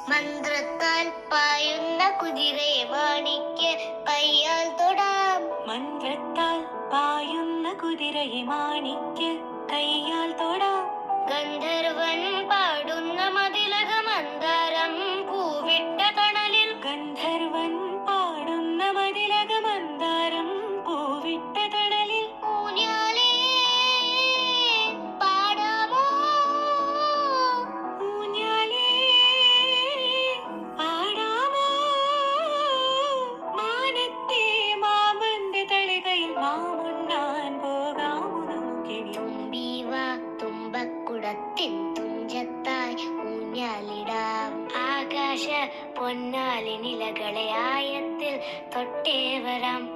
മന്ത്രത്താൽ പായുന്ന കുതിരയെ മാണിക്ക് കയ്യാൽ തൊടാം. മന്ത്രത്താൽ പായുന്ന കുതിരയെ മാണിക്ക് കയ്യാൽ തൊടാം. ഗന്ധർവൻ പാടുന്ന മതിലക മന്ദാരം പൂവിട്ട തണലിൽ. ഗന്ധർവൻ പാടുന്ന മതിലക മന്ദാരം പൂവിട്ട തണലിൽ. ഊഞ്ഞാലേ പാടാമോ, ഊഞ്ഞാലേ ആടാമോ, മാനത്തെ മാമന്റെ തളികയിൽ മാമുണ്ണാൻ പോകാമോ നമുക്കിനി. തുമ്പീവ തുമ്പക്കുടത്തിൻ തുഞ്ചത്തായി ഊഞ്ഞാലിടാം. ആകാശ പൊന്നാലിനിലകളെ ആയത്തിൽ തൊട്ടേ വരാം.